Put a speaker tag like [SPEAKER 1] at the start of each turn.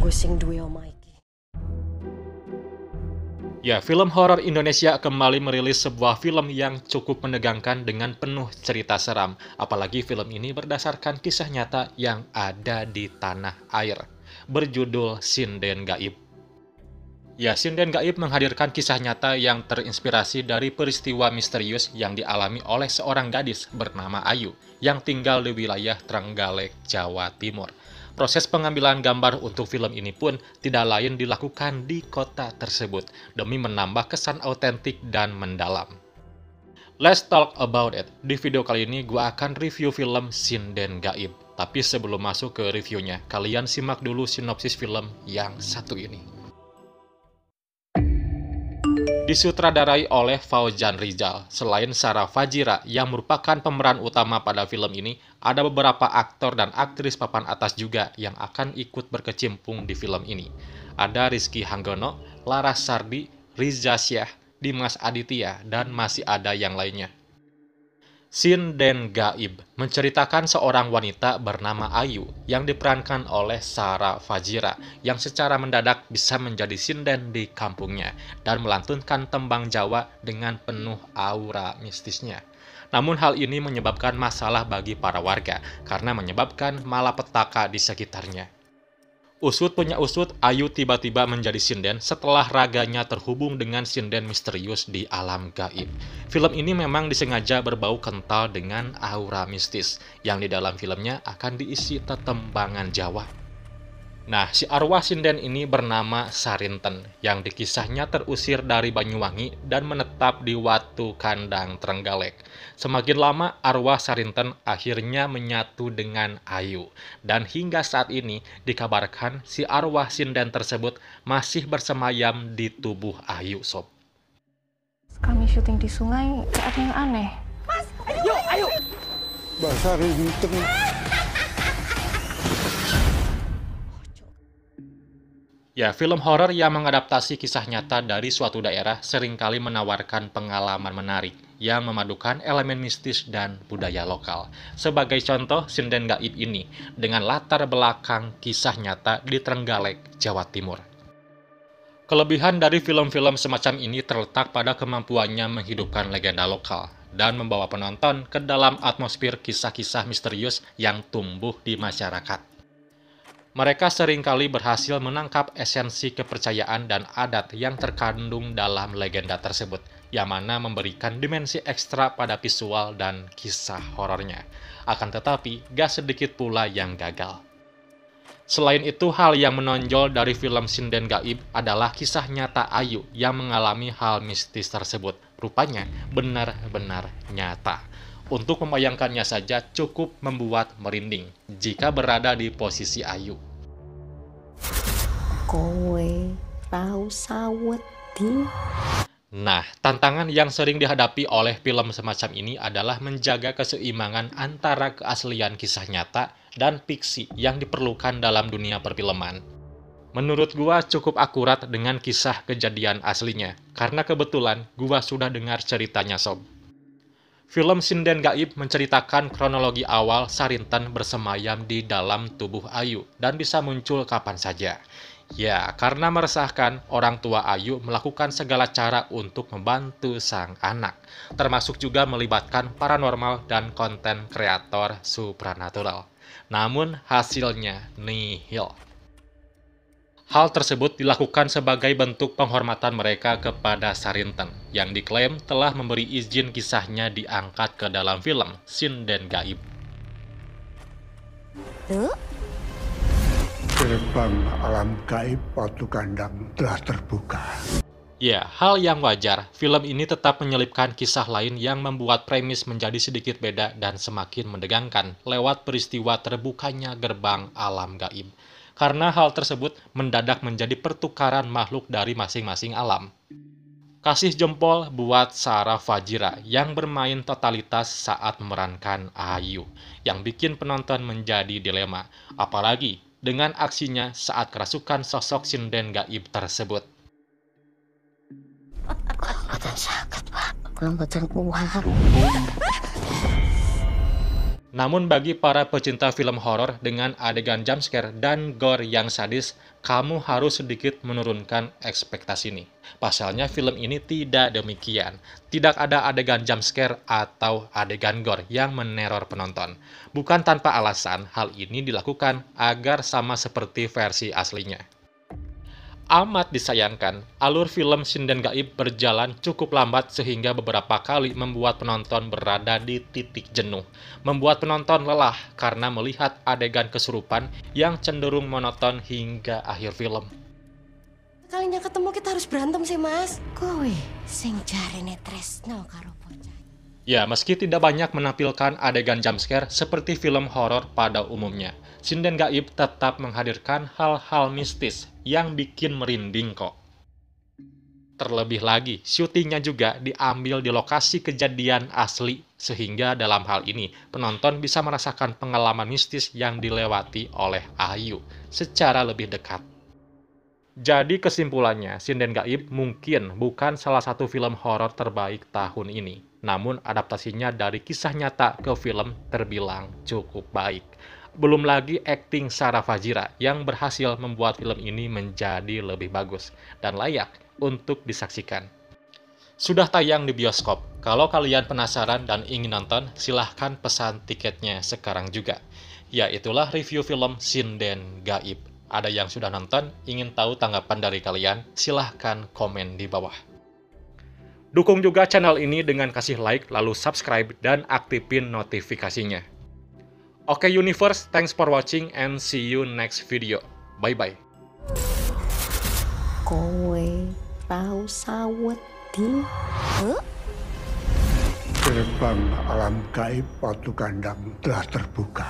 [SPEAKER 1] gue sing duwe omaiki.
[SPEAKER 2] Ya, film horor Indonesia kembali merilis sebuah film yang cukup menegangkan dengan penuh cerita seram. Apalagi film ini berdasarkan kisah nyata yang ada di tanah air. Berjudul Sinden Gaib. Ya, Sinden Gaib menghadirkan kisah nyata yang terinspirasi dari peristiwa misterius yang dialami oleh seorang gadis bernama Ayu yang tinggal di wilayah Trenggalek, Jawa Timur. Proses pengambilan gambar untuk film ini pun tidak lain dilakukan di kota tersebut demi menambah kesan autentik dan mendalam. Let's talk about it. Di video kali ini gue akan review film Sinden Gaib. Tapi sebelum masuk ke reviewnya, kalian simak dulu sinopsis film yang satu ini. Disutradarai oleh Fauzan Rizal. Selain Sarah Fajira yang merupakan pemeran utama pada film ini, ada beberapa aktor dan aktris papan atas juga yang akan ikut berkecimpung di film ini. Ada Rizky Hanggono, Laras Sardi, Riza Syah, Dimas Aditya, dan masih ada yang lainnya. Sinden Gaib menceritakan seorang wanita bernama Ayu yang diperankan oleh Sarah Fajira yang secara mendadak bisa menjadi sinden di kampungnya dan melantunkan tembang Jawa dengan penuh aura mistisnya. Namun hal ini menyebabkan masalah bagi para warga karena menyebabkan malapetaka di sekitarnya. Usut punya usut, Ayu tiba-tiba menjadi sinden setelah raganya terhubung dengan sinden misterius di alam gaib. Film ini memang disengaja berbau kental dengan aura mistis, yang di dalam filmnya akan diisi tetembangan Jawa. Nah, si arwah sinden ini bernama Sarinten, yang di kisahnya terusir dari Banyuwangi dan menetap di Watu Kandang Trenggalek. Semakin lama, arwah Sarinten akhirnya menyatu dengan Ayu. Dan hingga saat ini, dikabarkan si arwah sinden tersebut masih bersemayam di tubuh Ayu, Sob.
[SPEAKER 3] Kami syuting di sungai, kayak ada yang aneh.
[SPEAKER 4] Mas, ayo!
[SPEAKER 5] Bahasa Sarinten.
[SPEAKER 2] Ya, film horor yang mengadaptasi kisah nyata dari suatu daerah seringkali menawarkan pengalaman menarik yang memadukan elemen mistis dan budaya lokal. Sebagai contoh, Sinden Gaib ini dengan latar belakang kisah nyata di Trenggalek, Jawa Timur. Kelebihan dari film-film semacam ini terletak pada kemampuannya menghidupkan legenda lokal dan membawa penonton ke dalam atmosfer kisah-kisah misterius yang tumbuh di masyarakat. Mereka seringkali berhasil menangkap esensi kepercayaan dan adat yang terkandung dalam legenda tersebut, yang mana memberikan dimensi ekstra pada visual dan kisah horornya. Akan tetapi, gak sedikit pula yang gagal. Selain itu, hal yang menonjol dari film Sinden Gaib adalah kisah nyata Ayu yang mengalami hal mistis tersebut. Rupanya benar-benar nyata. Untuk membayangkannya saja cukup membuat merinding jika berada di posisi Ayu.
[SPEAKER 1] Kowe tahu sawet di.
[SPEAKER 2] Nah, tantangan yang sering dihadapi oleh film semacam ini adalah menjaga keseimbangan antara keaslian kisah nyata dan fiksi yang diperlukan dalam dunia perfilman. Menurut gua cukup akurat dengan kisah kejadian aslinya, karena kebetulan gua sudah dengar ceritanya, Sob. Film Sinden Gaib menceritakan kronologi awal Sarinten bersemayam di dalam tubuh Ayu dan bisa muncul kapan saja. Ya, karena meresahkan, orang tua Ayu melakukan segala cara untuk membantu sang anak, termasuk juga melibatkan paranormal dan konten kreator supranatural. Namun hasilnya nihil. Hal tersebut dilakukan sebagai bentuk penghormatan mereka kepada Sarinten, yang diklaim telah memberi izin kisahnya diangkat ke dalam film Sinden Gaib.
[SPEAKER 5] Gerbang alam gaib Watu Kandang telah terbuka.
[SPEAKER 2] Ya, hal yang wajar, film ini tetap menyelipkan kisah lain yang membuat premis menjadi sedikit beda dan semakin menegangkan lewat peristiwa terbukanya gerbang alam gaib. Karena hal tersebut mendadak menjadi pertukaran makhluk dari masing-masing alam. Kasih jempol buat Sarah Fajira yang bermain totalitas saat memerankan Ayu, yang bikin penonton menjadi dilema, apalagi dengan aksinya saat kerasukan sosok Sinden Gaib tersebut.
[SPEAKER 1] Boten sakit, Pak. Kurang boten kuat.
[SPEAKER 2] Namun bagi para pecinta film horor dengan adegan jumpscare dan gore yang sadis, kamu harus sedikit menurunkan ekspektasi nih. Pasalnya film ini tidak demikian. Tidak ada adegan jumpscare atau adegan gore yang meneror penonton. Bukan tanpa alasan, hal ini dilakukan agar sama seperti versi aslinya. Amat disayangkan, alur film Sinden Gaib berjalan cukup lambat sehingga beberapa kali membuat penonton berada di titik jenuh. Membuat penonton lelah karena melihat adegan kesurupan yang cenderung monoton hingga akhir film.
[SPEAKER 1] Kalinya ketemu kita harus berantem sih, Mas. Kowe sing jarene tresno karo bocah.
[SPEAKER 2] Ya, meski tidak banyak menampilkan adegan jumpscare seperti film horor pada umumnya, Sinden Gaib tetap menghadirkan hal-hal mistis yang bikin merinding kok. Terlebih lagi, syutingnya juga diambil di lokasi kejadian asli, sehingga dalam hal ini penonton bisa merasakan pengalaman mistis yang dilewati oleh Ayu secara lebih dekat. Jadi kesimpulannya, Sinden Gaib mungkin bukan salah satu film horor terbaik tahun ini. Namun adaptasinya dari kisah nyata ke film terbilang cukup baik. Belum lagi akting Sara Fajira yang berhasil membuat film ini menjadi lebih bagus dan layak untuk disaksikan. Sudah tayang di bioskop. Kalau kalian penasaran dan ingin nonton, silahkan pesan tiketnya sekarang juga. Ya, itulah review film Sinden Gaib. Ada yang sudah nonton, ingin tahu tanggapan dari kalian? Silahkan komen di bawah. Dukung juga channel ini dengan kasih like, lalu subscribe, dan aktifin notifikasinya. Oke Universe, thanks for watching and see you next video. Bye-bye.
[SPEAKER 1] Kowe tau sawedi?
[SPEAKER 5] Gerbang alam gaib Batu Gandang telah terbuka.